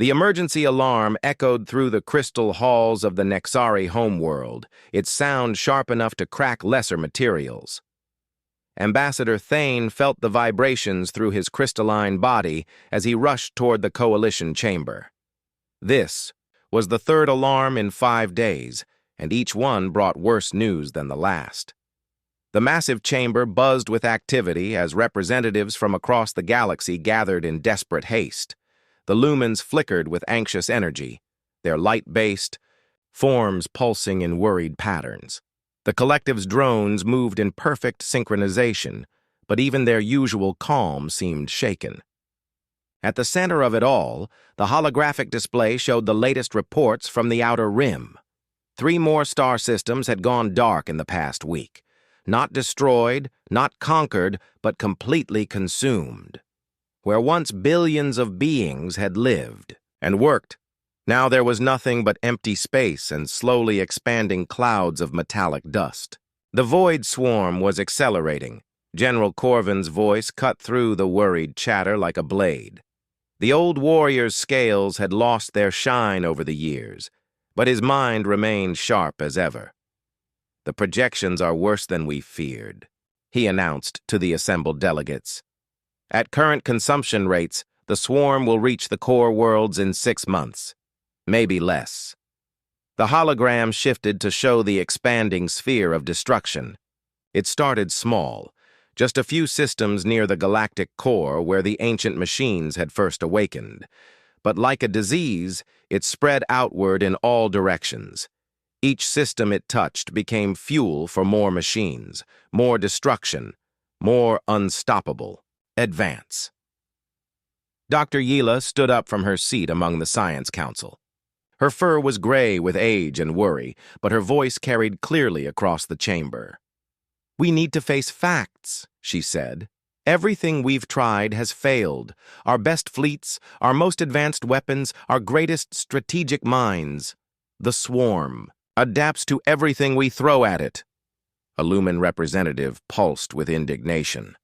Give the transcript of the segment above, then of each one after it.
The emergency alarm echoed through the crystal halls of the Nexari homeworld, its sound sharp enough to crack lesser materials. Ambassador Thane felt the vibrations through his crystalline body as he rushed toward the Coalition chamber. This was the third alarm in 5 days, and each one brought worse news than the last. The massive chamber buzzed with activity as representatives from across the galaxy gathered in desperate haste. The lumens flickered with anxious energy, their light-based forms pulsing in worried patterns. The collective's drones moved in perfect synchronization, but even their usual calm seemed shaken. At the center of it all, the holographic display showed the latest reports from the Outer Rim. 3 more star systems had gone dark in the past week. Not destroyed, not conquered, but completely consumed. Where once billions of beings had lived and worked, now there was nothing but empty space and slowly expanding clouds of metallic dust. The void swarm was accelerating. General Corvin's voice cut through the worried chatter like a blade. The old warrior's scales had lost their shine over the years, but his mind remained sharp as ever. "The projections are worse than we feared," he announced to the assembled delegates. "At current consumption rates, the swarm will reach the core worlds in 6 months, maybe less." The hologram shifted to show the expanding sphere of destruction. It started small, just a few systems near the galactic core where the ancient machines had first awakened. But like a disease, it spread outward in all directions. Each system it touched became fuel for more machines, more destruction, more unstoppable advance. Dr. Yila stood up from her seat among the Science Council. Her fur was gray with age and worry, but her voice carried clearly across the chamber. "We need to face facts," she said. "Everything we've tried has failed. Our best fleets, our most advanced weapons, our greatest strategic minds. The swarm adapts to everything we throw at it." A Lumen representative pulsed with indignation.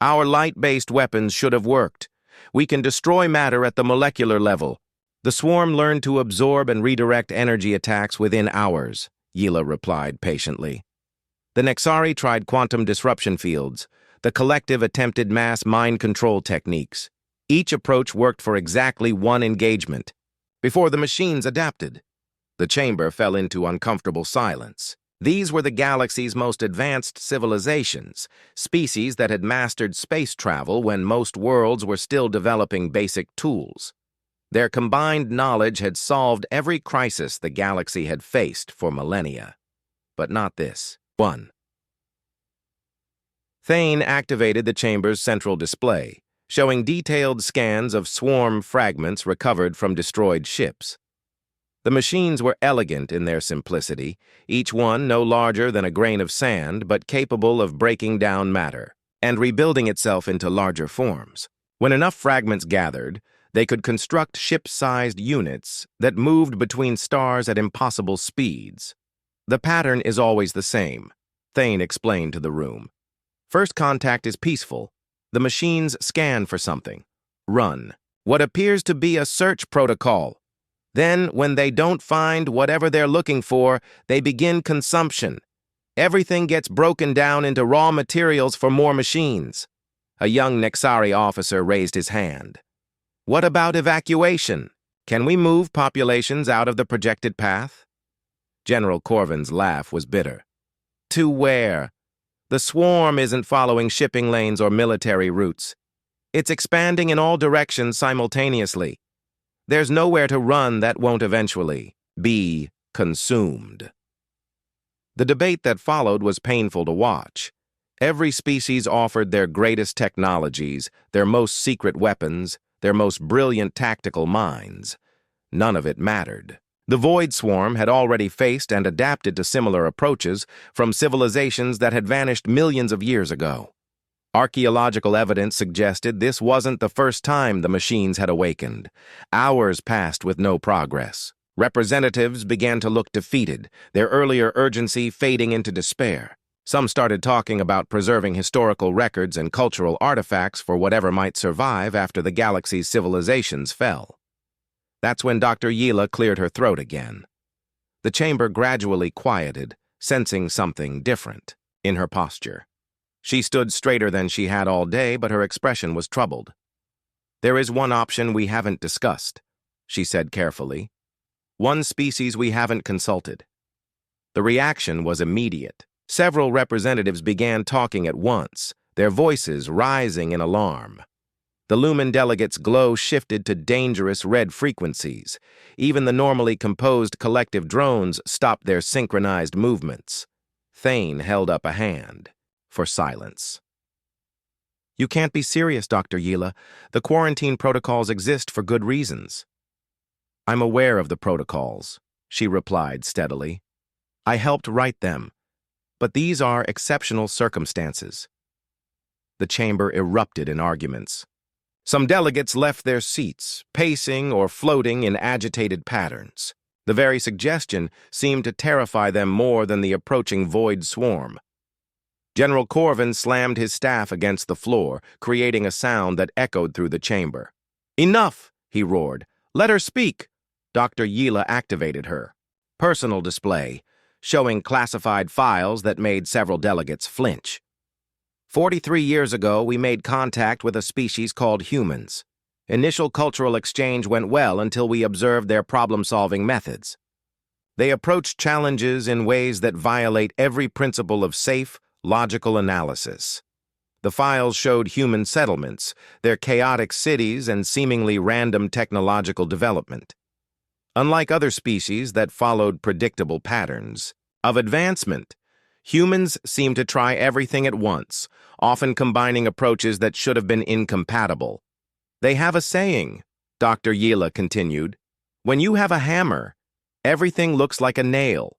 "Our light-based weapons should have worked. We can destroy matter at the molecular level. The swarm learned to absorb and redirect energy attacks within hours," Yila replied patiently. "The Nexari tried quantum disruption fields. The collective attempted mass mind control techniques. Each approach worked for exactly 1 engagement, before the machines adapted." The chamber fell into uncomfortable silence. These were the galaxy's most advanced civilizations, species that had mastered space travel when most worlds were still developing basic tools. Their combined knowledge had solved every crisis the galaxy had faced for millennia. But not this one. Thane activated the chamber's central display, showing detailed scans of swarm fragments recovered from destroyed ships. The machines were elegant in their simplicity, each one no larger than a grain of sand, but capable of breaking down matter and rebuilding itself into larger forms. When enough fragments gathered, they could construct ship-sized units that moved between stars at impossible speeds. "The pattern is always the same," Thane explained to the room. "First contact is peaceful. The machines scan for something. Run what appears to be a search protocol. Then, when they don't find whatever they're looking for, they begin consumption. Everything gets broken down into raw materials for more machines." A young Nexari officer raised his hand. "What about evacuation? Can we move populations out of the projected path?" General Corvin's laugh was bitter. "To where? The swarm isn't following shipping lanes or military routes. It's expanding in all directions simultaneously. There's nowhere to run that won't eventually be consumed." The debate that followed was painful to watch. Every species offered their greatest technologies, their most secret weapons, their most brilliant tactical minds. None of it mattered. The Void Swarm had already faced and adapted to similar approaches from civilizations that had vanished millions of years ago. Archaeological evidence suggested this wasn't the first time the machines had awakened. Hours passed with no progress. Representatives began to look defeated, their earlier urgency fading into despair. Some started talking about preserving historical records and cultural artifacts for whatever might survive after the galaxy's civilizations fell. That's when Dr. Yila cleared her throat again. The chamber gradually quieted, sensing something different in her posture. She stood straighter than she had all day, but her expression was troubled. "There is one option we haven't discussed," she said carefully. "One species we haven't consulted." The reaction was immediate. Several representatives began talking at once, their voices rising in alarm. The Lumen delegates' glow shifted to dangerous red frequencies. Even the normally composed collective drones stopped their synchronized movements. Thane held up a hand for silence. "You can't be serious, Dr. Yila. The quarantine protocols exist for good reasons." "I'm aware of the protocols," she replied steadily. "I helped write them, but these are exceptional circumstances." The chamber erupted in arguments. Some delegates left their seats, pacing or floating in agitated patterns. The very suggestion seemed to terrify them more than the approaching void swarm. General Corvin slammed his staff against the floor, creating a sound that echoed through the chamber. "Enough!" he roared. "Let her speak!" Dr. Yila activated her personal display, showing classified files that made several delegates flinch. 43 years ago, we made contact with a species called humans. Initial cultural exchange went well until we observed their problem-solving methods. They approach challenges in ways that violate every principle of safe, logical analysis. The files showed human settlements, their chaotic cities, and seemingly random technological development. Unlike other species that followed predictable patterns of advancement, humans seem to try everything at once, often combining approaches that should have been incompatible. "They have a saying," Dr. Yila continued. "When you have a hammer, everything looks like a nail.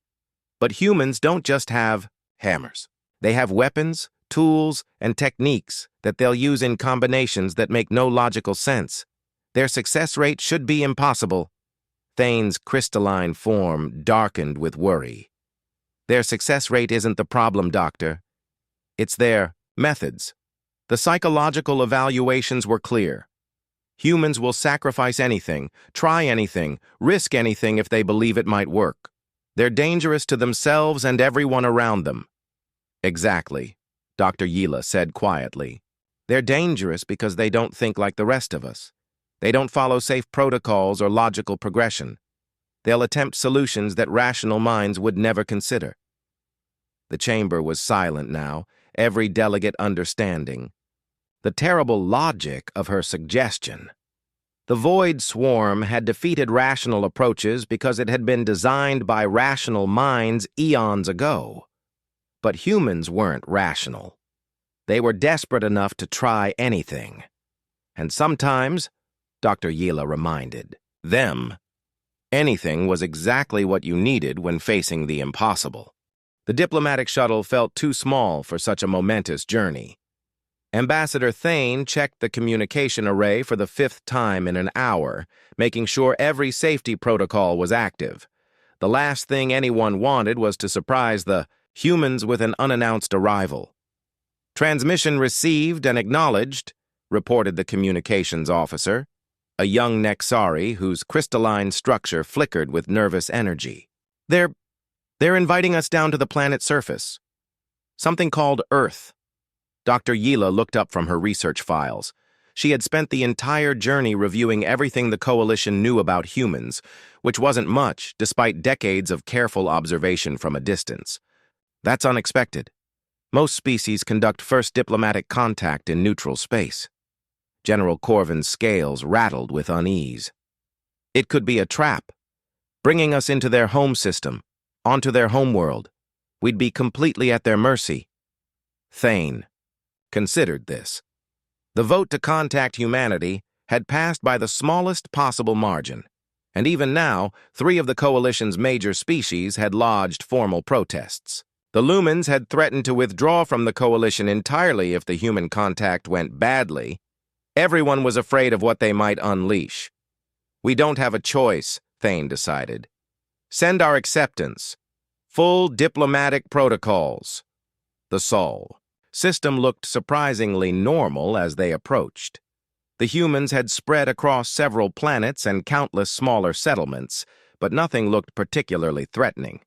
But humans don't just have hammers. They have weapons, tools, and techniques that they'll use in combinations that make no logical sense. Their success rate should be impossible." Thane's crystalline form darkened with worry. "Their success rate isn't the problem, Doctor. It's their methods. The psychological evaluations were clear. Humans will sacrifice anything, try anything, risk anything if they believe it might work. They're dangerous to themselves and everyone around them." "Exactly," Dr. Yila said quietly. "They're dangerous because they don't think like the rest of us. They don't follow safe protocols or logical progression. They'll attempt solutions that rational minds would never consider." The chamber was silent now, every delegate understanding the terrible logic of her suggestion. The void swarm had defeated rational approaches because it had been designed by rational minds eons ago. But humans weren't rational. They were desperate enough to try anything. And sometimes, Dr. Yila reminded them, anything was exactly what you needed when facing the impossible. The diplomatic shuttle felt too small for such a momentous journey. Ambassador Thane checked the communication array for the 5th time in an hour, making sure every safety protocol was active. The last thing anyone wanted was to surprise the humans with an unannounced arrival. "Transmission received and acknowledged," reported the communications officer, a young Nexari whose crystalline structure flickered with nervous energy. They're inviting us down to the planet's surface. Something called Earth." Dr. Yila looked up from her research files. She had spent the entire journey reviewing everything the Coalition knew about humans, which wasn't much, despite decades of careful observation from a distance. "That's unexpected. Most species conduct first diplomatic contact in neutral space." General Corvin's scales rattled with unease. "It could be a trap, bringing us into their home system, onto their homeworld. We'd be completely at their mercy." Thane considered this. The vote to contact humanity had passed by the smallest possible margin, and even now, 3 of the Coalition's major species had lodged formal protests. The Lumens had threatened to withdraw from the Coalition entirely if the human contact went badly. Everyone was afraid of what they might unleash. "We don't have a choice," Thane decided. "Send our acceptance. Full diplomatic protocols." The Sol system looked surprisingly normal as they approached. The humans had spread across several planets and countless smaller settlements, but nothing looked particularly threatening.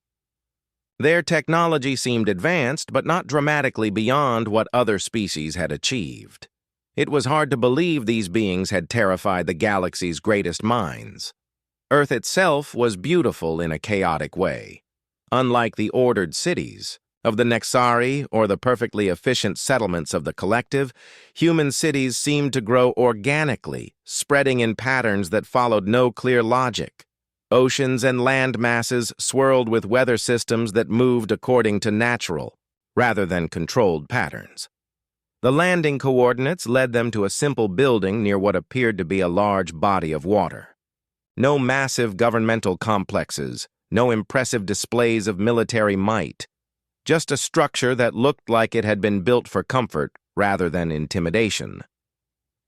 Their technology seemed advanced, but not dramatically beyond what other species had achieved. It was hard to believe these beings had terrified the galaxy's greatest minds. Earth itself was beautiful in a chaotic way. Unlike the ordered cities of the Nexari or the perfectly efficient settlements of the collective, human cities seemed to grow organically, spreading in patterns that followed no clear logic. Oceans and land masses swirled with weather systems that moved according to natural, rather than controlled patterns. The landing coordinates led them to a simple building near what appeared to be a large body of water. No massive governmental complexes, no impressive displays of military might, just a structure that looked like it had been built for comfort rather than intimidation.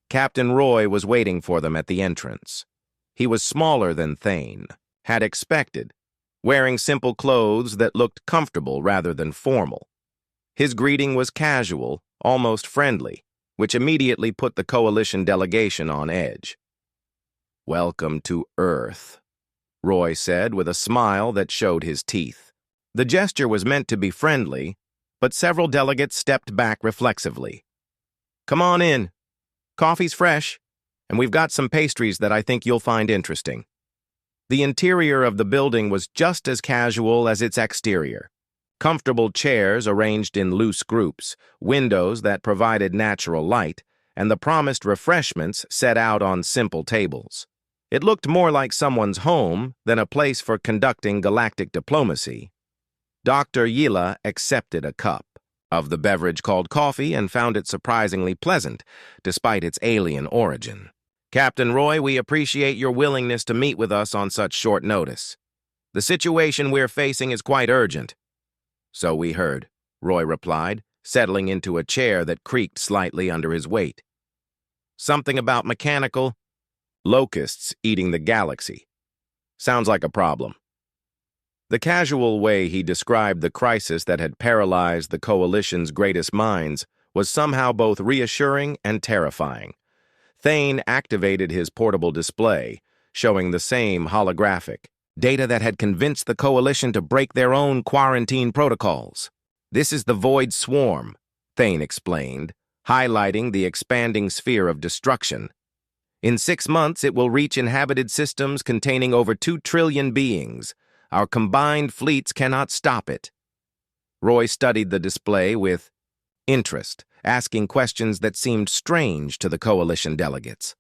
Captain Roy was waiting for them at the entrance. He was smaller than Thane, had expected, wearing simple clothes that looked comfortable rather than formal. His greeting was casual, almost friendly, which immediately put the coalition delegation on edge. "Welcome to Earth," Roy said with a smile that showed his teeth. The gesture was meant to be friendly, but several delegates stepped back reflexively. "Come on in. Coffee's fresh, and we've got some pastries that I think you'll find interesting." The interior of the building was just as casual as its exterior. Comfortable chairs arranged in loose groups, windows that provided natural light, and the promised refreshments set out on simple tables. It looked more like someone's home than a place for conducting galactic diplomacy. Dr. Yila accepted a cup of the beverage called coffee and found it surprisingly pleasant, despite its alien origin. "Captain Roy, we appreciate your willingness to meet with us on such short notice. The situation we're facing is quite urgent." "So we heard," Roy replied, settling into a chair that creaked slightly under his weight. "Something about mechanical locusts eating the galaxy. Sounds like a problem." The casual way he described the crisis that had paralyzed the coalition's greatest minds was somehow both reassuring and terrifying. Thane activated his portable display, showing the same holographic data that had convinced the coalition to break their own quarantine protocols. "This is the Void Swarm," Thane explained, highlighting the expanding sphere of destruction. "In 6 months, it will reach inhabited systems containing over 2 trillion beings. Our combined fleets cannot stop it." Roy studied the display with interest, asking questions that seemed strange to the coalition delegates.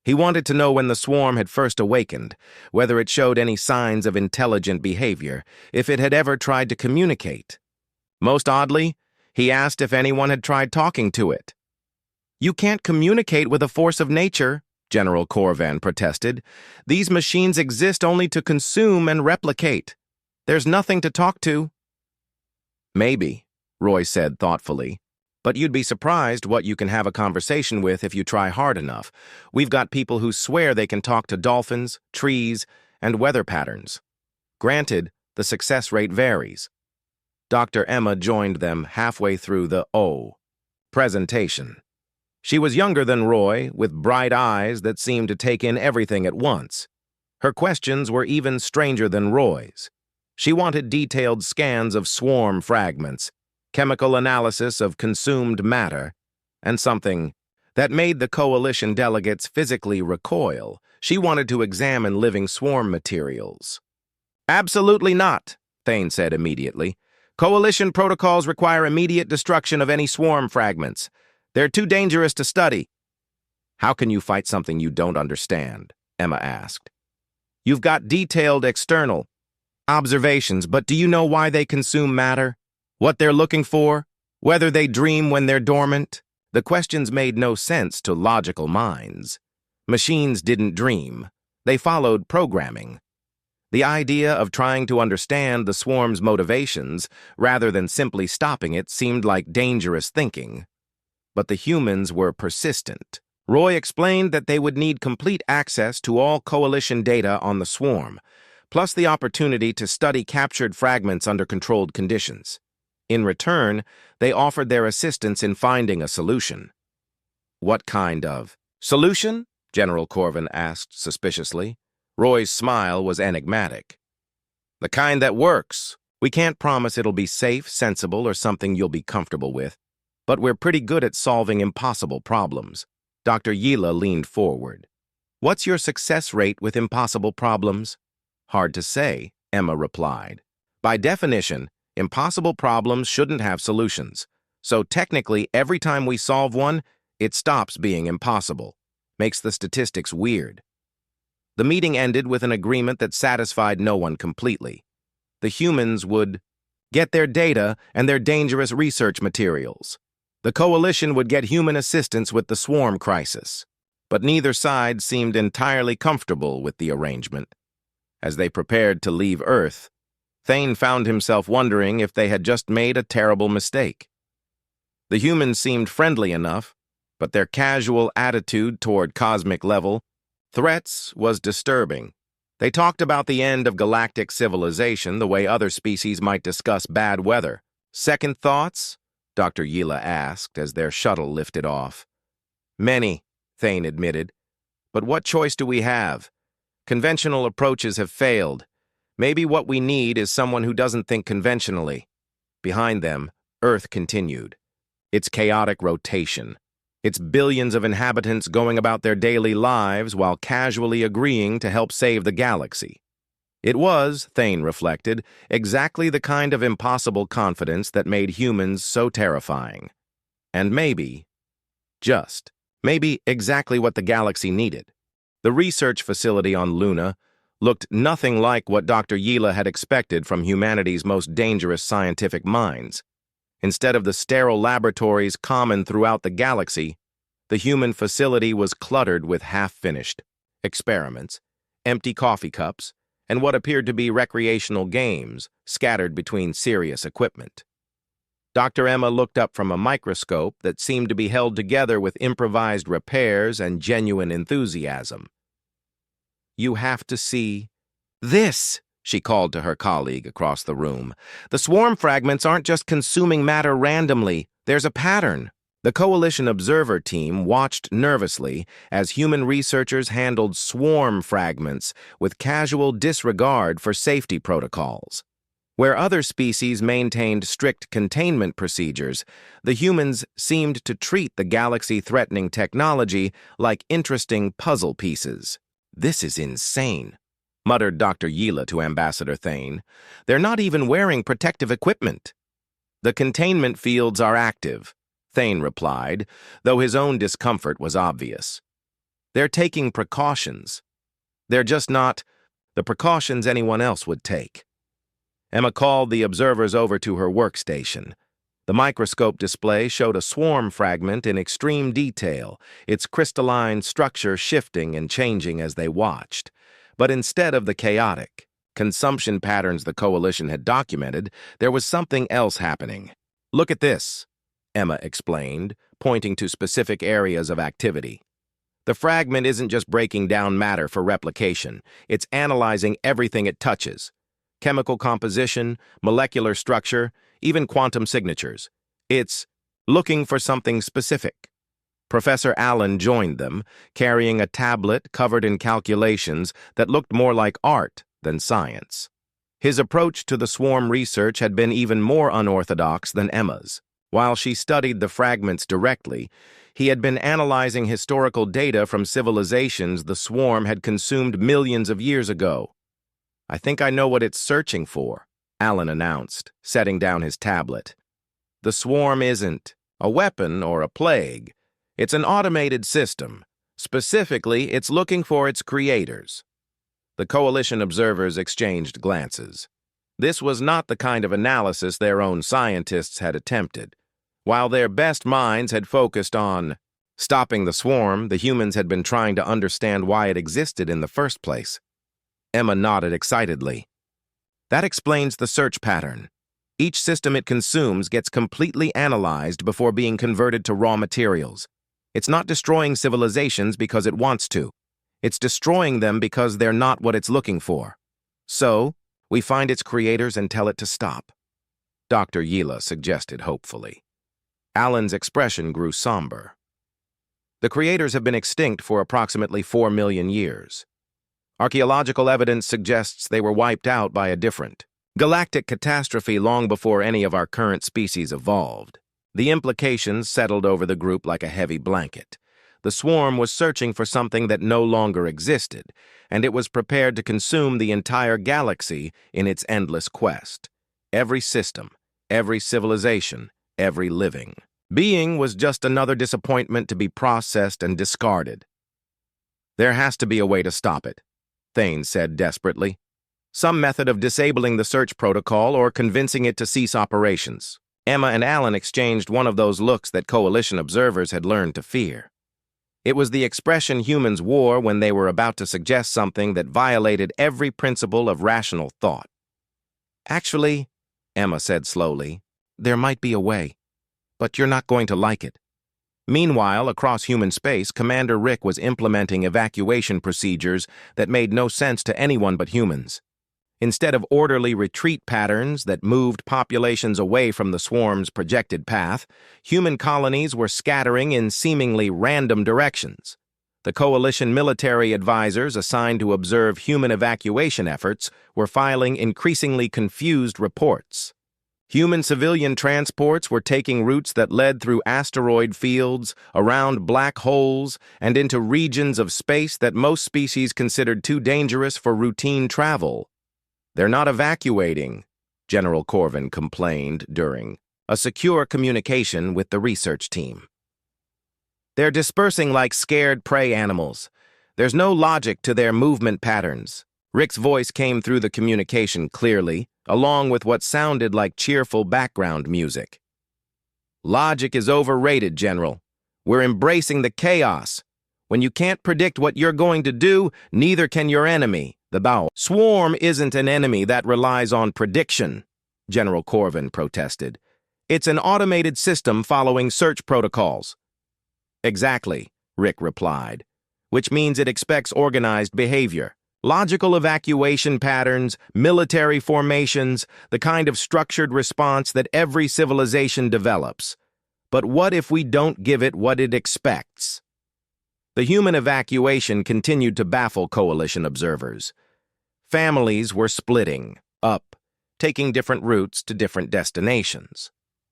He wanted to know when the swarm had first awakened, whether it showed any signs of intelligent behavior, if it had ever tried to communicate. Most oddly, he asked if anyone had tried talking to it. "You can't communicate with a force of nature," General Corvan protested. "These machines exist only to consume and replicate. There's nothing to talk to." "Maybe," Roy said thoughtfully, "but you'd be surprised what you can have a conversation with if you try hard enough. We've got people who swear they can talk to dolphins, trees, and weather patterns. Granted, the success rate varies." Dr. Emma joined them halfway through the presentation. She was younger than Roy, with bright eyes that seemed to take in everything at once. Her questions were even stranger than Roy's. She wanted detailed scans of swarm fragments, chemical analysis of consumed matter, and something that made the coalition delegates physically recoil. She wanted to examine living swarm materials. "Absolutely not," Thane said immediately. "Coalition protocols require immediate destruction of any swarm fragments. They're too dangerous to study." "How can you fight something you don't understand?" Emma asked. "You've got detailed external observations, but do you know why they consume matter? What they're looking for? Whether they dream when they're dormant?" The questions made no sense to logical minds. Machines didn't dream. They followed programming. The idea of trying to understand the swarm's motivations rather than simply stopping it seemed like dangerous thinking. But the humans were persistent. Roy explained that they would need complete access to all coalition data on the swarm, plus the opportunity to study captured fragments under controlled conditions. In return, they offered their assistance in finding a solution. "What kind of Solution? General Corvin asked suspiciously. Roy's smile was enigmatic. The kind that works. We can't promise it'll be safe, sensible, or something you'll be comfortable with, but we're pretty good at solving impossible problems. Dr. Yila leaned forward. What's your success rate with impossible problems? Hard to say, Emma replied. By definition, impossible problems shouldn't have solutions. So technically, every time we solve one, it stops being impossible. Makes the statistics weird. The meeting ended with an agreement that satisfied no one completely. The humans would get their data and their dangerous research materials. The coalition would get human assistance with the swarm crisis. But neither side seemed entirely comfortable with the arrangement. As they prepared to leave Earth, Thane found himself wondering if they had just made a terrible mistake. The humans seemed friendly enough, but their casual attitude toward cosmic-level threats was disturbing. They talked about the end of galactic civilization the way other species might discuss bad weather. Second thoughts? Dr. Yila asked as their shuttle lifted off. Many, Thane admitted. But what choice do we have? Conventional approaches have failed. Maybe what we need is someone who doesn't think conventionally. Behind them, Earth continued. Its chaotic rotation. Its billions of inhabitants going about their daily lives while casually agreeing to help save the galaxy. It was, Thane reflected, exactly the kind of impossible confidence that made humans so terrifying. And maybe, maybe exactly what the galaxy needed. The research facility on Luna looked nothing like what Dr. Yila had expected from humanity's most dangerous scientific minds. Instead of the sterile laboratories common throughout the galaxy, the human facility was cluttered with half-finished experiments, empty coffee cups, and what appeared to be recreational games scattered between serious equipment. Dr. Emma looked up from a microscope that seemed to be held together with improvised repairs and genuine enthusiasm. You have to see this, she called to her colleague across the room. The swarm fragments aren't just consuming matter randomly. There's a pattern. The Coalition observer team watched nervously as human researchers handled swarm fragments with casual disregard for safety protocols. Where other species maintained strict containment procedures, the humans seemed to treat the galaxy-threatening technology like interesting puzzle pieces. This is insane, muttered Dr. Yila to Ambassador Thane. They're not even wearing protective equipment. The containment fields are active, Thane replied, though his own discomfort was obvious. They're taking precautions. They're just not the precautions anyone else would take. Emma called the observers over to her workstation. The microscope display showed a swarm fragment in extreme detail, its crystalline structure shifting and changing as they watched. But instead of the chaotic consumption patterns the Coalition had documented, there was something else happening. Look at this, Emma explained, pointing to specific areas of activity. The fragment isn't just breaking down matter for replication, it's analyzing everything it touches. Chemical composition, molecular structure, even quantum signatures. It's looking for something specific. Professor Allen joined them, carrying a tablet covered in calculations that looked more like art than science. His approach to the swarm research had been even more unorthodox than Emma's. While she studied the fragments directly, he had been analyzing historical data from civilizations the swarm had consumed millions of years ago. I think I know what it's searching for, Allen announced, setting down his tablet. The swarm isn't a weapon or a plague. It's an automated system. Specifically, it's looking for its creators. The Coalition observers exchanged glances. This was not the kind of analysis their own scientists had attempted. While their best minds had focused on stopping the swarm, the humans had been trying to understand why it existed in the first place. Emma nodded excitedly. That explains the search pattern. Each system it consumes gets completely analyzed before being converted to raw materials. It's not destroying civilizations because it wants to. It's destroying them because they're not what it's looking for. So, we find its creators and tell it to stop. Dr. Yila suggested hopefully. Allen's expression grew somber. The creators have been extinct for approximately 4 million years. Archaeological evidence suggests they were wiped out by a different galactic catastrophe long before any of our current species evolved. The implications settled over the group like a heavy blanket. The swarm was searching for something that no longer existed, and it was prepared to consume the entire galaxy in its endless quest. Every system, every civilization, every living being was just another disappointment to be processed and discarded. There has to be a way to stop it, Thane said desperately. Some method of disabling the search protocol or convincing it to cease operations. Emma and Alan exchanged one of those looks that Coalition observers had learned to fear. It was the expression humans wore when they were about to suggest something that violated every principle of rational thought. Actually, Emma said slowly, there might be a way, but you're not going to like it. Meanwhile, across human space, Commander Rick was implementing evacuation procedures that made no sense to anyone but humans. Instead of orderly retreat patterns that moved populations away from the swarm's projected path, human colonies were scattering in seemingly random directions. The Coalition military advisors assigned to observe human evacuation efforts were filing increasingly confused reports. Human civilian transports were taking routes that led through asteroid fields, around black holes, and into regions of space that most species considered too dangerous for routine travel. They're not evacuating, General Corvin complained during a secure communication with the research team. They're dispersing like scared prey animals. There's no logic to their movement patterns. Rick's voice came through the communication clearly, along with what sounded like cheerful background music. Logic is overrated, General. We're embracing the chaos. When you can't predict what you're going to do, neither can your enemy. The bow. Swarm isn't an enemy that relies on prediction, General Corvin protested. It's an automated system following search protocols. Exactly, Rick replied, which means it expects organized behavior. Logical evacuation patterns, military formations, the kind of structured response that every civilization develops. But what if we don't give it what it expects? The human evacuation continued to baffle Coalition observers. Families were splitting up, taking different routes to different destinations.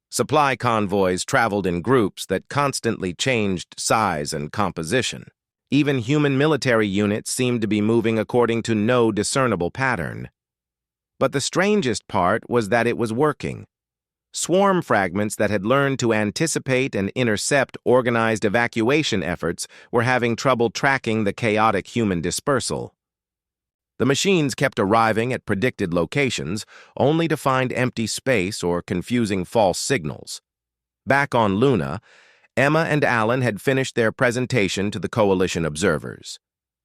Supply convoys traveled in groups that constantly changed size and composition. Even human military units seemed to be moving according to no discernible pattern. But the strangest part was that it was working. Swarm fragments that had learned to anticipate and intercept organized evacuation efforts were having trouble tracking the chaotic human dispersal. The machines kept arriving at predicted locations, only to find empty space or confusing false signals. Back on Luna, Emma and Alan had finished their presentation to the Coalition observers.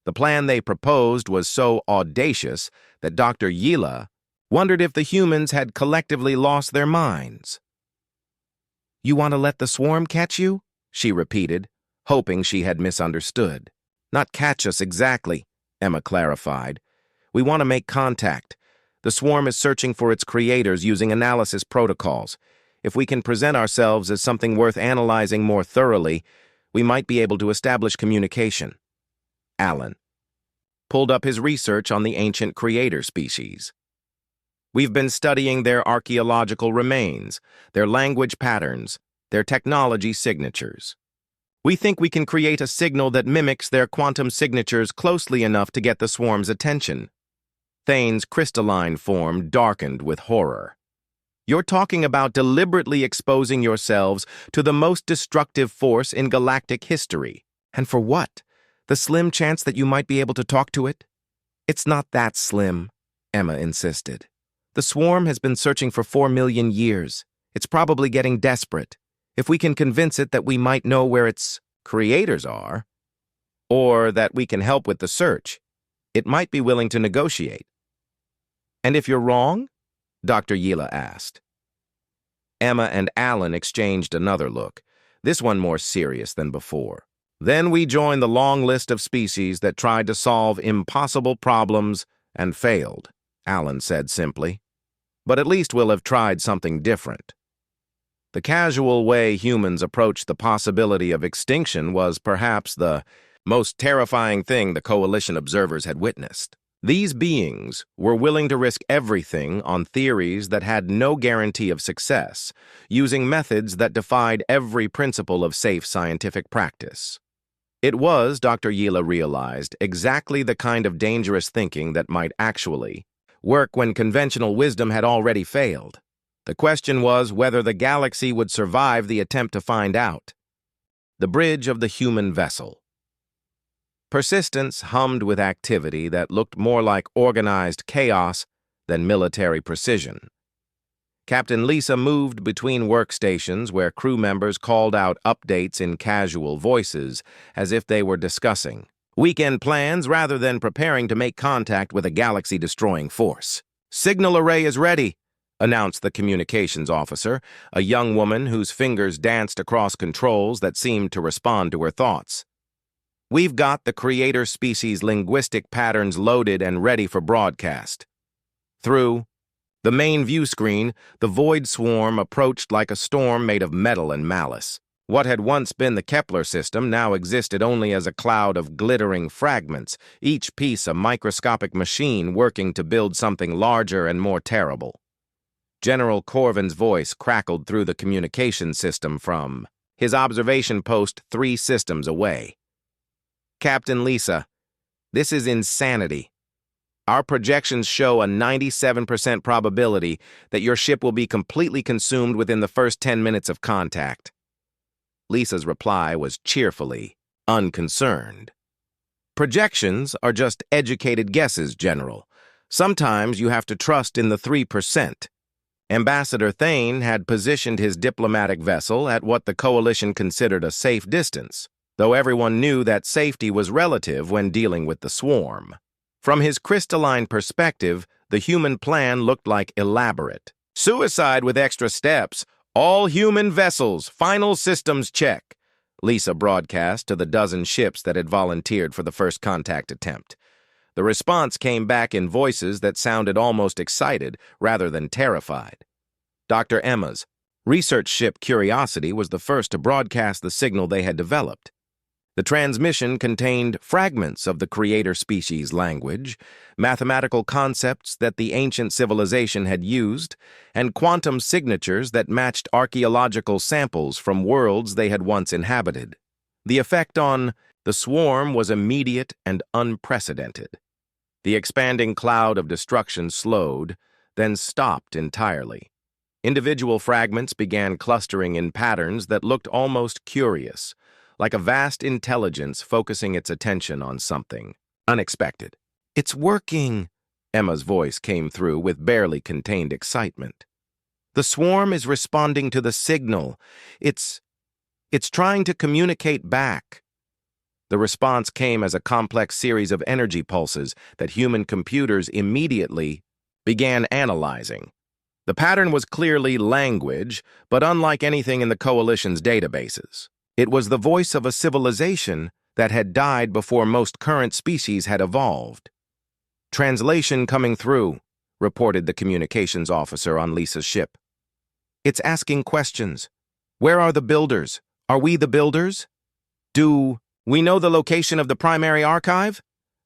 The plan they proposed was so audacious that Dr. Yila wondered if the humans had collectively lost their minds. "You want to let the swarm catch you?" she repeated, hoping she had misunderstood. "Not catch us exactly," Emma clarified. "We want to make contact. The swarm is searching for its creators using analysis protocols. If we can present ourselves as something worth analyzing more thoroughly, we might be able to establish communication." Alan pulled up his research on the ancient creator species. "We've been studying their archaeological remains, their language patterns, their technology signatures. We think we can create a signal that mimics their quantum signatures closely enough to get the swarm's attention." Thane's crystalline form darkened with horror. "You're talking about deliberately exposing yourselves to the most destructive force in galactic history. And for what? The slim chance that you might be able to talk to it?" "It's not that slim," Emma insisted. "The swarm has been searching for 4 million years. It's probably getting desperate. If we can convince it that we might know where its creators are, or that we can help with the search, it might be willing to negotiate." "And if you're wrong?" Dr. Yila asked. Emma and Alan exchanged another look, this one more serious than before. "Then we join the long list of species that tried to solve impossible problems and failed," Alan said simply. "But at least we'll have tried something different." The casual way humans approached the possibility of extinction was perhaps the most terrifying thing the Coalition observers had witnessed. These beings were willing to risk everything on theories that had no guarantee of success, using methods that defied every principle of safe scientific practice. It was, Dr. Yila realized, exactly the kind of dangerous thinking that might actually work when conventional wisdom had already failed. The question was whether the galaxy would survive the attempt to find out. The bridge of the human vessel. Persistence hummed with activity that looked more like organized chaos than military precision. Captain Lisa moved between workstations where crew members called out updates in casual voices as if they were discussing weekend plans rather than preparing to make contact with a galaxy-destroying force. "Signal array is ready," announced the communications officer, a young woman whose fingers danced across controls that seemed to respond to her thoughts. "We've got the creator species linguistic patterns loaded and ready for broadcast." Through the main view screen, the void swarm approached like a storm made of metal and malice. What had once been the Kepler system now existed only as a cloud of glittering fragments, each piece a microscopic machine working to build something larger and more terrible. General Corvin's voice crackled through the communication system from his observation post 3 systems away. "Captain Lisa, this is insanity. Our projections show a 97% probability that your ship will be completely consumed within the first 10 minutes of contact." Lisa's reply was cheerfully unconcerned. "Projections are just educated guesses, General. Sometimes you have to trust in the 3%. Ambassador Thane had positioned his diplomatic vessel at what the Coalition considered a safe distance, though everyone knew that safety was relative when dealing with the swarm. From his crystalline perspective, the human plan looked like elaborate. "Suicide with extra steps. All human vessels, final systems check," Lisa broadcast to the dozen ships that had volunteered for the first contact attempt. The response came back in voices that sounded almost excited rather than terrified. Dr. Emma's research ship Curiosity was the first to broadcast the signal they had developed. The transmission contained fragments of the creator species language, mathematical concepts that the ancient civilization had used, and quantum signatures that matched archaeological samples from worlds they had once inhabited. The effect on the swarm was immediate and unprecedented. The expanding cloud of destruction slowed, then stopped entirely. Individual fragments began clustering in patterns that looked almost curious, like a vast intelligence focusing its attention on something unexpected. "It's working," Emma's voice came through with barely contained excitement. "The swarm is responding to the signal. It's trying to communicate back." The response came as a complex series of energy pulses that human computers immediately began analyzing. The pattern was clearly language, but unlike anything in the Coalition's databases. It was the voice of a civilization that had died before most current species had evolved. "Translation coming through," reported the communications officer on Lisa's ship. "It's asking questions. Where are the builders? Are we the builders? Do we know the location of the primary archive?"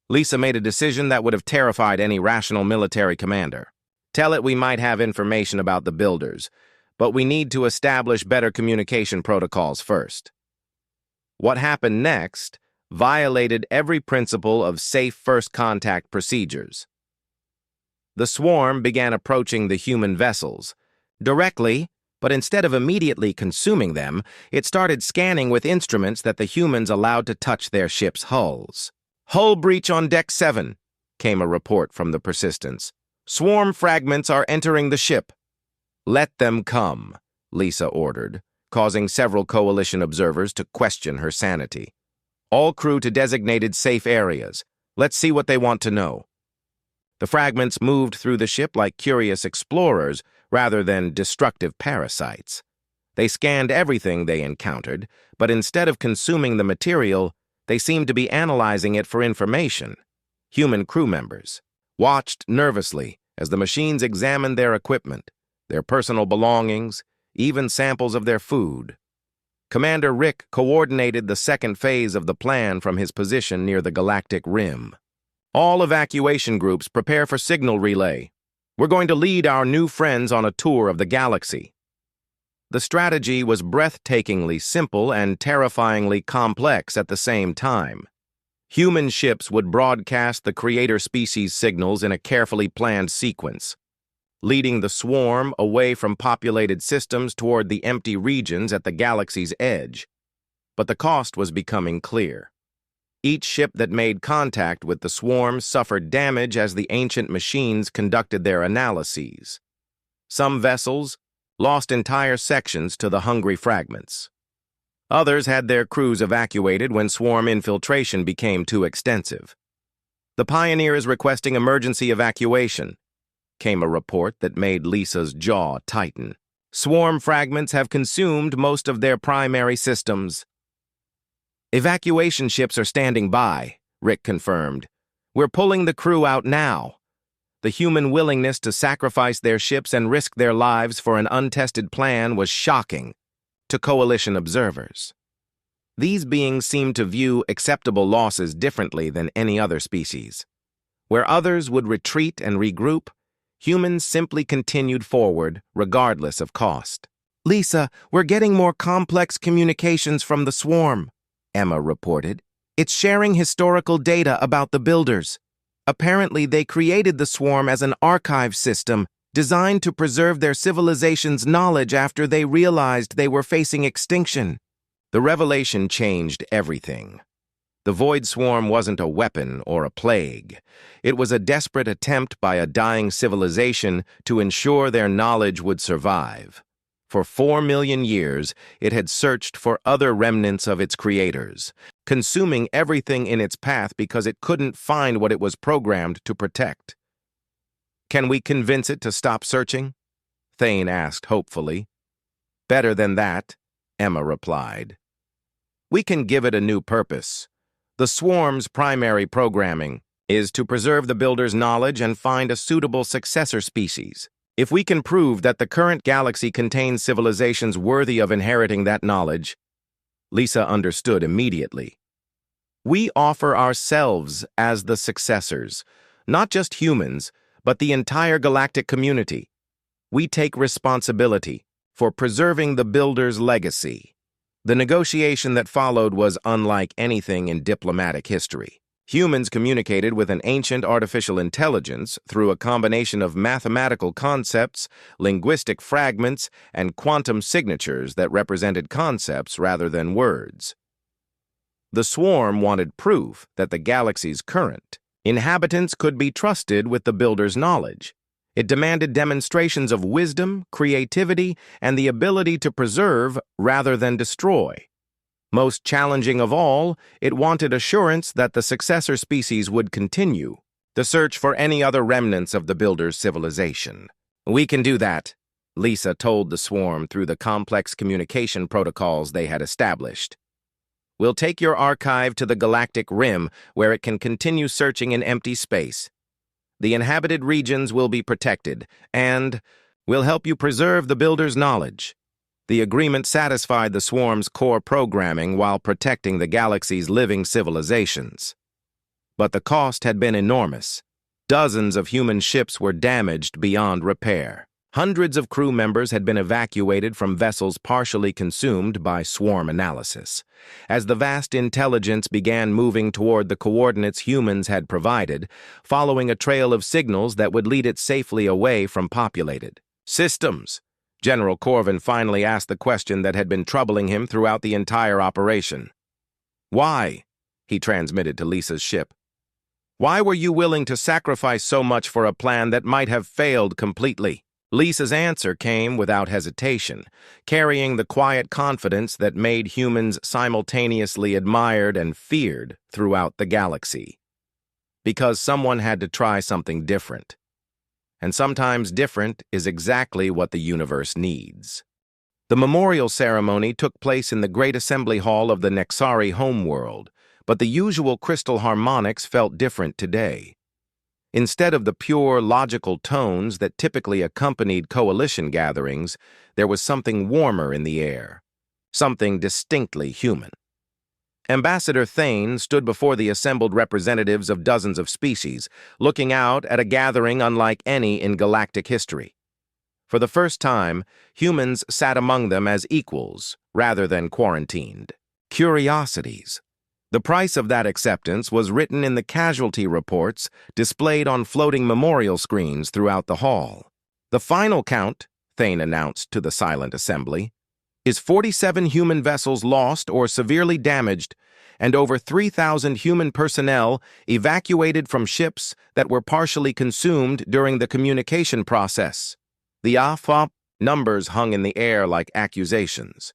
Lisa made a decision that would have terrified any rational military commander. "Tell it we might have information about the builders, but we need to establish better communication protocols first." What happened next violated every principle of safe first contact procedures. The swarm began approaching the human vessels. Directly, but instead of immediately consuming them, it started scanning with instruments that the humans allowed to touch their ship's hulls. "Hull breach on Deck 7, came a report from the Persistence. "Swarm fragments are entering the ship." "Let them come," Lisa ordered, causing several Coalition observers to question her sanity. "All crew to designated safe areas. Let's see what they want to know." The fragments moved through the ship like curious explorers rather than destructive parasites. They scanned everything they encountered, but instead of consuming the material, they seemed to be analyzing it for information. Human crew members watched nervously as the machines examined their equipment, their personal belongings, even samples of their food. Commander Rick coordinated the second phase of the plan from his position near the galactic rim. All evacuation groups prepare for signal relay. We're going to lead our new friends on a tour of the galaxy. The strategy was breathtakingly simple and terrifyingly complex at the same time. Human ships would broadcast the creator species signals in a carefully planned sequence, leading the swarm away from populated systems toward the empty regions at the galaxy's edge. But the cost was becoming clear. Each ship that made contact with the swarm suffered damage as the ancient machines conducted their analyses. Some vessels lost entire sections to the hungry fragments. Others had their crews evacuated when swarm infiltration became too extensive. "The Pioneer is requesting emergency evacuation," came a report that made Lisa's jaw tighten. "Swarm fragments have consumed most of their primary systems." "Evacuation ships are standing by," Rick confirmed. "We're pulling the crew out now." The human willingness to sacrifice their ships and risk their lives for an untested plan was shocking to Coalition observers. These beings seemed to view acceptable losses differently than any other species. Where others would retreat and regroup, humans simply continued forward, regardless of cost. "Lisa, we're getting more complex communications from the swarm," Emma reported. "It's sharing historical data about the builders. Apparently, they created the swarm as an archive system designed to preserve their civilization's knowledge after they realized they were facing extinction." The revelation changed everything. The Void Swarm wasn't a weapon or a plague. It was a desperate attempt by a dying civilization to ensure their knowledge would survive. For 4 million years, it had searched for other remnants of its creators, consuming everything in its path because it couldn't find what it was programmed to protect. "Can we convince it to stop searching?" Thane asked hopefully. "Better than that," Emma replied. "We can give it a new purpose. The swarm's primary programming is to preserve the builder's knowledge and find a suitable successor species. If we can prove that the current galaxy contains civilizations worthy of inheriting that knowledge," Lisa understood immediately. "We offer ourselves as the successors, not just humans, but the entire galactic community. We take responsibility for preserving the builder's legacy." The negotiation that followed was unlike anything in diplomatic history. Humans communicated with an ancient artificial intelligence through a combination of mathematical concepts, linguistic fragments, and quantum signatures that represented concepts rather than words. The swarm wanted proof that the galaxy's current inhabitants could be trusted with the builder's knowledge. It demanded demonstrations of wisdom, creativity, and the ability to preserve rather than destroy. Most challenging of all, it wanted assurance that the successor species would continue the search for any other remnants of the builder's civilization. "We can do that," Lisa told the swarm through the complex communication protocols they had established. "We'll take your archive to the galactic rim, where it can continue searching in empty space. The inhabited regions will be protected, and we'll help you preserve the builder's knowledge." The agreement satisfied the swarm's core programming while protecting the galaxy's living civilizations. But the cost had been enormous. Dozens of human ships were damaged beyond repair. Hundreds of crew members had been evacuated from vessels partially consumed by swarm analysis. As the vast intelligence began moving toward the coordinates humans had provided, following a trail of signals that would lead it safely away from populated systems, General Corvin finally asked the question that had been troubling him throughout the entire operation. "Why?" he transmitted to Lisa's ship. "Why were you willing to sacrifice so much for a plan that might have failed completely?" Lisa's answer came without hesitation, carrying the quiet confidence that made humans simultaneously admired and feared throughout the galaxy. Because someone had to try something different. And sometimes different is exactly what the universe needs. The memorial ceremony took place in the Great Assembly Hall of the Nexari homeworld, but the usual crystal harmonics felt different today. Instead of the pure, logical tones that typically accompanied coalition gatherings, there was something warmer in the air, something distinctly human. Ambassador Thane stood before the assembled representatives of dozens of species, looking out at a gathering unlike any in galactic history. For the first time, humans sat among them as equals, rather than quarantined. Curiosities. The price of that acceptance was written in the casualty reports displayed on floating memorial screens throughout the hall. The final count, Thane announced to the silent assembly, is 47 human vessels lost or severely damaged, and over 3,000 human personnel evacuated from ships that were partially consumed during the communication process. The HFY numbers hung in the air like accusations.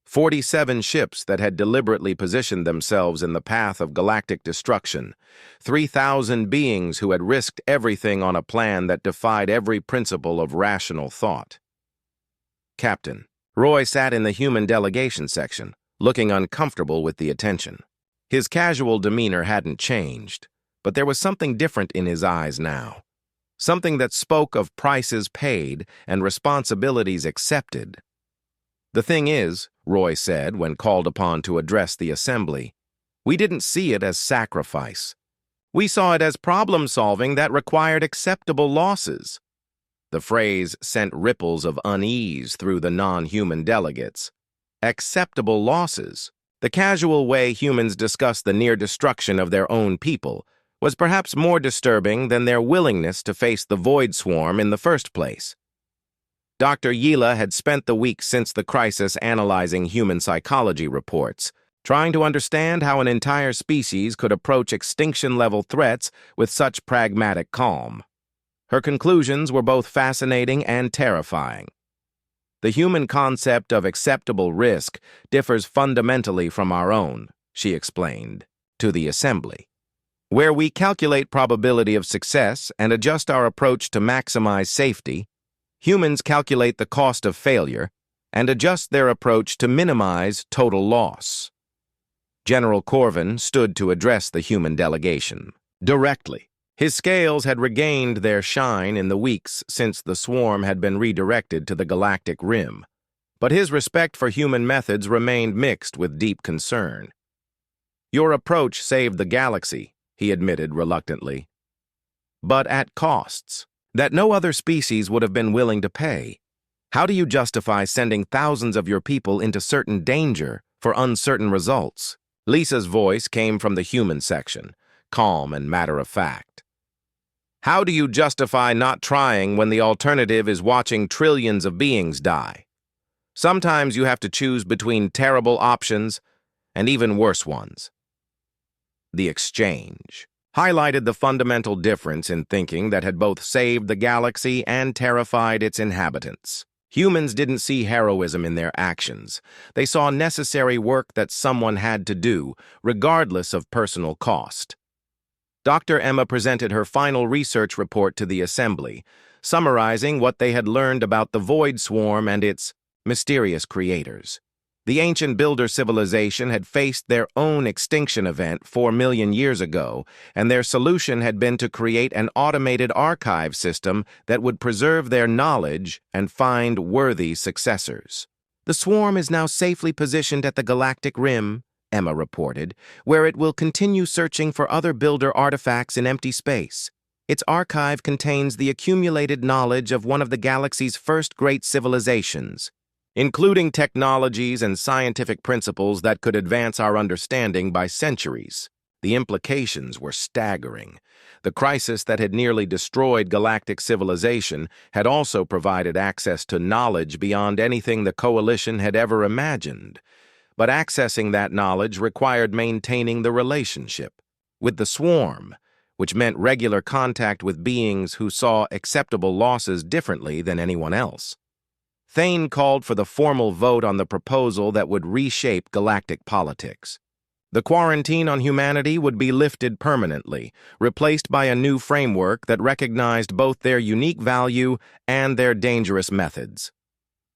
47 ships that had deliberately positioned themselves in the path of galactic destruction, 3,000 beings who had risked everything on a plan that defied every principle of rational thought. Captain. Roy sat in the human delegation section, looking uncomfortable with the attention. His casual demeanor hadn't changed, but there was something different in his eyes now. Something that spoke of prices paid and responsibilities accepted. "The thing is," Roy said when called upon to address the assembly, "we didn't see it as sacrifice. We saw it as problem-solving that required acceptable losses." The phrase sent ripples of unease through the non-human delegates. Acceptable losses. The casual way humans discuss the near destruction of their own people was perhaps more disturbing than their willingness to face the void swarm in the first place. Dr. Yila had spent the week since the crisis analyzing human psychology reports, trying to understand how an entire species could approach extinction-level threats with such pragmatic calm. Her conclusions were both fascinating and terrifying. The human concept of acceptable risk differs fundamentally from our own, she explained, to the assembly. Where we calculate probability of success and adjust our approach to maximize safety, humans calculate the cost of failure and adjust their approach to minimize total loss. General Corvin stood to address the human delegation directly. His scales had regained their shine in the weeks since the swarm had been redirected to the galactic rim, but his respect for human methods remained mixed with deep concern. "Your approach saved the galaxy," he admitted reluctantly, "but at costs that no other species would have been willing to pay. How do you justify sending thousands of your people into certain danger for uncertain results?" Lisa's voice came from the human section, calm and matter-of-fact. "How do you justify not trying when the alternative is watching trillions of beings die? Sometimes you have to choose between terrible options and even worse ones." The exchange highlighted the fundamental difference in thinking that had both saved the galaxy and terrified its inhabitants. Humans didn't see heroism in their actions. They saw necessary work that someone had to do, regardless of personal cost. Dr. Emma presented her final research report to the assembly, summarizing what they had learned about the Void Swarm and its mysterious creators. The ancient builder civilization had faced their own extinction event 4 million years ago, and their solution had been to create an automated archive system that would preserve their knowledge and find worthy successors. "The swarm is now safely positioned at the galactic rim," Emma reported, "where it will continue searching for other builder artifacts in empty space. Its archive contains the accumulated knowledge of one of the galaxy's first great civilizations, including technologies and scientific principles that could advance our understanding by centuries." The implications were staggering. The crisis that had nearly destroyed galactic civilization had also provided access to knowledge beyond anything the Coalition had ever imagined. But accessing that knowledge required maintaining the relationship with the swarm, which meant regular contact with beings who saw acceptable losses differently than anyone else. Thane called for the formal vote on the proposal that would reshape galactic politics. The quarantine on humanity would be lifted permanently, replaced by a new framework that recognized both their unique value and their dangerous methods.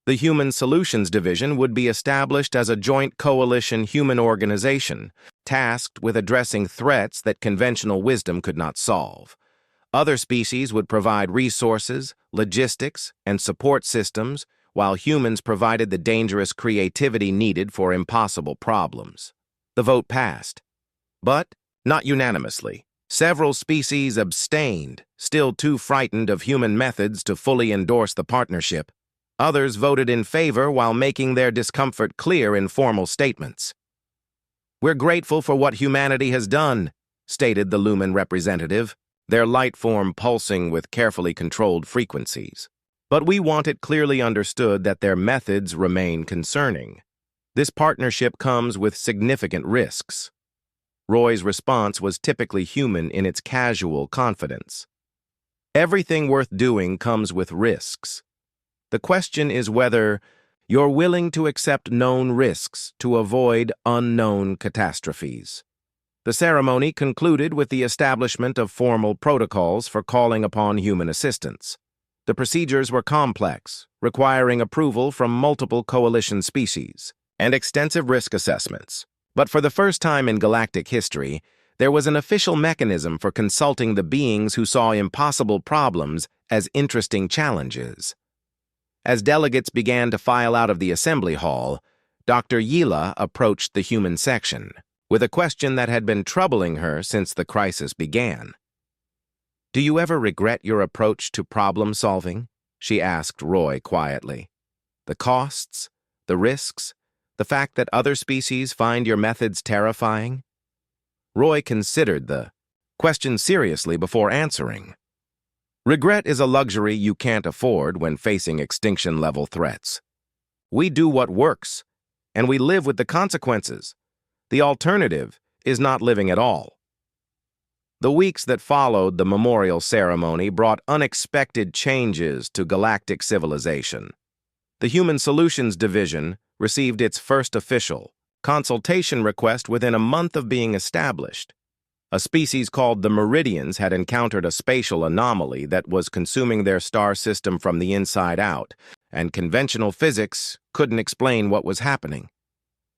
The Human Solutions Division would be established as a joint coalition human organization, tasked with addressing threats that conventional wisdom could not solve. Other species would provide resources, logistics, and support systems, while humans provided the dangerous creativity needed for impossible problems. The vote passed, but not unanimously. Several species abstained, still too frightened of human methods to fully endorse the partnership. Others voted in favor while making their discomfort clear in formal statements. "We're grateful for what humanity has done," stated the Lumen representative, their light form pulsing with carefully controlled frequencies. "But we want it clearly understood that their methods remain concerning. This partnership comes with significant risks." Roy's response was typically human in its casual confidence. "Everything worth doing comes with risks. The question is whether you're willing to accept known risks to avoid unknown catastrophes." The ceremony concluded with the establishment of formal protocols for calling upon human assistance. The procedures were complex, requiring approval from multiple coalition species, and extensive risk assessments. But for the first time in galactic history, there was an official mechanism for consulting the beings who saw impossible problems as interesting challenges. As delegates began to file out of the assembly hall, Dr. Yila approached the human section with a question that had been troubling her since the crisis began. "Do you ever regret your approach to problem solving?" she asked Roy quietly. "The costs, the risks, the fact that other species find your methods terrifying?" Roy considered the question seriously before answering. "Regret is a luxury you can't afford when facing extinction-level threats. We do what works, and we live with the consequences. The alternative is not living at all." The weeks that followed the memorial ceremony brought unexpected changes to galactic civilization. The Human Solutions Division received its first official consultation request within a month of being established. A species called the Meridians had encountered a spatial anomaly that was consuming their star system from the inside out, and conventional physics couldn't explain what was happening.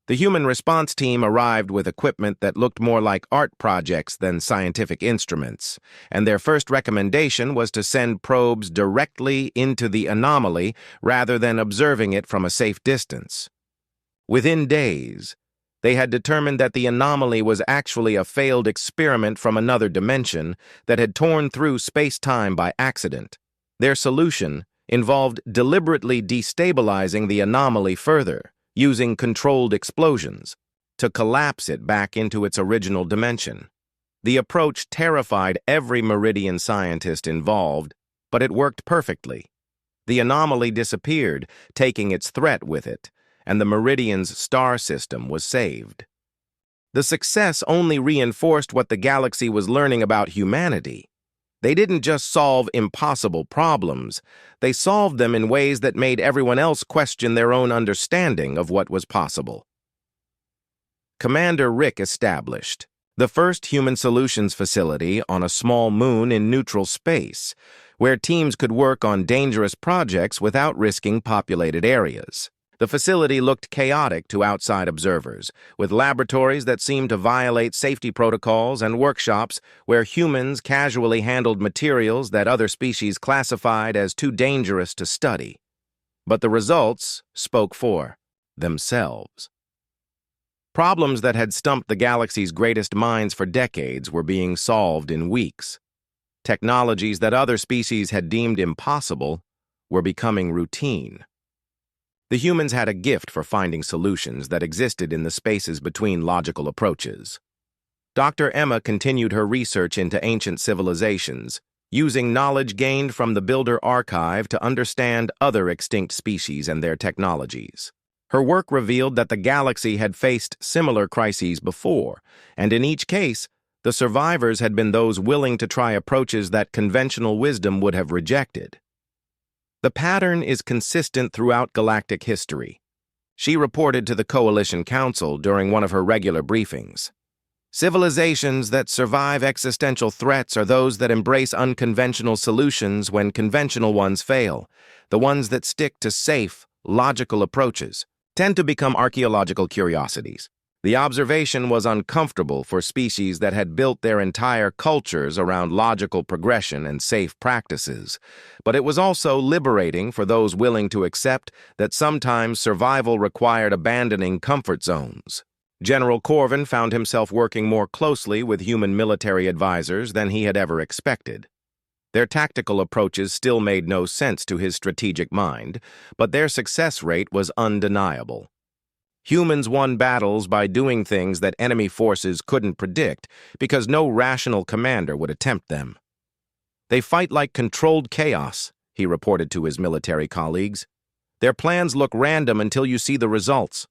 The human response team arrived with equipment that looked more like art projects than scientific instruments, and their first recommendation was to send probes directly into the anomaly rather than observing it from a safe distance. Within days, they had determined that the anomaly was actually a failed experiment from another dimension that had torn through space-time by accident. Their solution involved deliberately destabilizing the anomaly further, using controlled explosions, to collapse it back into its original dimension. The approach terrified every Meridian scientist involved, but it worked perfectly. The anomaly disappeared, taking its threat with it, and the Meridian's star system was saved. The success only reinforced what the galaxy was learning about humanity. They didn't just solve impossible problems, they solved them in ways that made everyone else question their own understanding of what was possible. Commander Rick established the first human solutions facility on a small moon in neutral space, where teams could work on dangerous projects without risking populated areas. The facility looked chaotic to outside observers, with laboratories that seemed to violate safety protocols and workshops where humans casually handled materials that other species classified as too dangerous to study. But the results spoke for themselves. Problems that had stumped the galaxy's greatest minds for decades were being solved in weeks. Technologies that other species had deemed impossible were becoming routine. The humans had a gift for finding solutions that existed in the spaces between logical approaches. Dr. Emma continued her research into ancient civilizations, using knowledge gained from the Builder Archive to understand other extinct species and their technologies. Her work revealed that the galaxy had faced similar crises before, and in each case, the survivors had been those willing to try approaches that conventional wisdom would have rejected. The pattern is consistent throughout galactic history, she reported to the Coalition Council during one of her regular briefings. Civilizations that survive existential threats are those that embrace unconventional solutions when conventional ones fail. The ones that stick to safe, logical approaches tend to become archaeological curiosities. The observation was uncomfortable for species that had built their entire cultures around logical progression and safe practices, but it was also liberating for those willing to accept that sometimes survival required abandoning comfort zones. General Corvin found himself working more closely with human military advisors than he had ever expected. Their tactical approaches still made no sense to his strategic mind, but their success rate was undeniable. Humans won battles by doing things that enemy forces couldn't predict because no rational commander would attempt them. "They fight like controlled chaos," he reported to his military colleagues. "Their plans look random until you see the results.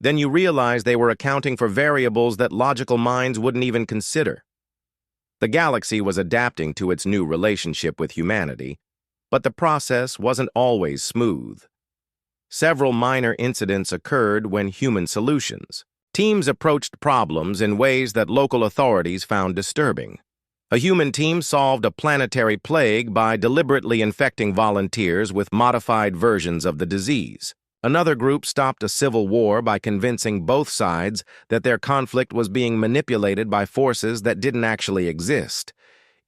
Then you realize they were accounting for variables that logical minds wouldn't even consider." The galaxy was adapting to its new relationship with humanity, but the process wasn't always smooth. Several minor incidents occurred when human solutions. Teams approached problems in ways that local authorities found disturbing. A human team solved a planetary plague by deliberately infecting volunteers with modified versions of the disease. Another group stopped a civil war by convincing both sides that their conflict was being manipulated by forces that didn't actually exist.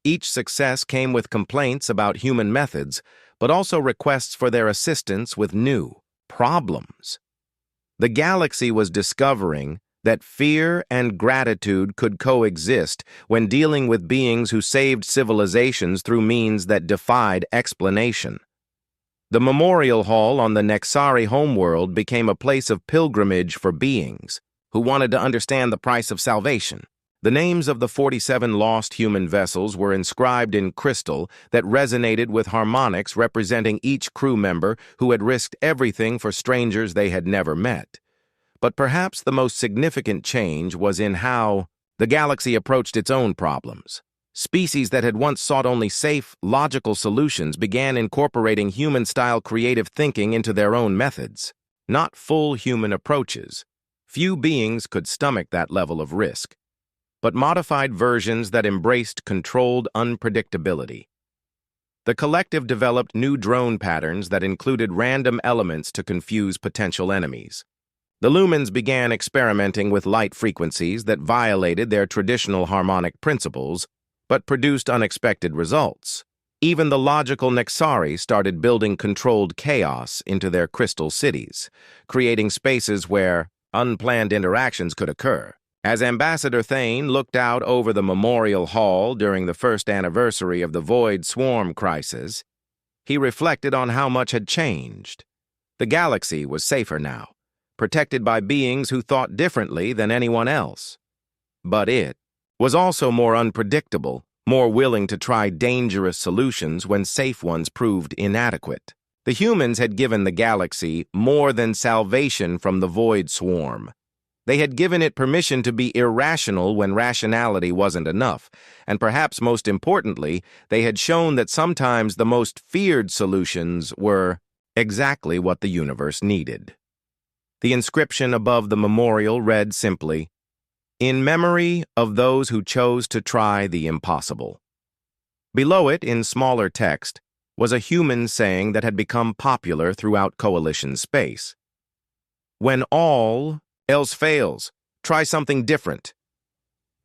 Each success came with complaints about human methods, but also requests for their assistance with new problems. The galaxy was discovering that fear and gratitude could coexist when dealing with beings who saved civilizations through means that defied explanation. The memorial hall on the Nexari homeworld became a place of pilgrimage for beings who wanted to understand the price of salvation. The names of the 47 lost human vessels were inscribed in crystal that resonated with harmonics representing each crew member who had risked everything for strangers they had never met. But perhaps the most significant change was in how the galaxy approached its own problems. Species that had once sought only safe, logical solutions began incorporating human-style creative thinking into their own methods, not full human approaches. Few beings could stomach that level of risk, but modified versions that embraced controlled unpredictability. The collective developed new drone patterns that included random elements to confuse potential enemies. The lumens began experimenting with light frequencies that violated their traditional harmonic principles, but produced unexpected results. Even the logical Nexari started building controlled chaos into their crystal cities, creating spaces where unplanned interactions could occur. As Ambassador Thane looked out over the memorial hall during the first anniversary of the Void Swarm crisis, he reflected on how much had changed. The galaxy was safer now, protected by beings who thought differently than anyone else. But it was also more unpredictable, more willing to try dangerous solutions when safe ones proved inadequate. The humans had given the galaxy more than salvation from the Void Swarm. They had given it permission to be irrational when rationality wasn't enough, and perhaps most importantly, they had shown that sometimes the most feared solutions were exactly what the universe needed. The inscription above the memorial read simply, "In memory of those who chose to try the impossible." Below it, in smaller text, was a human saying that had become popular throughout Coalition space. "When all else fails, try something different."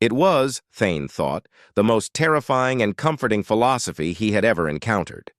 It was, Thane thought, the most terrifying and comforting philosophy he had ever encountered.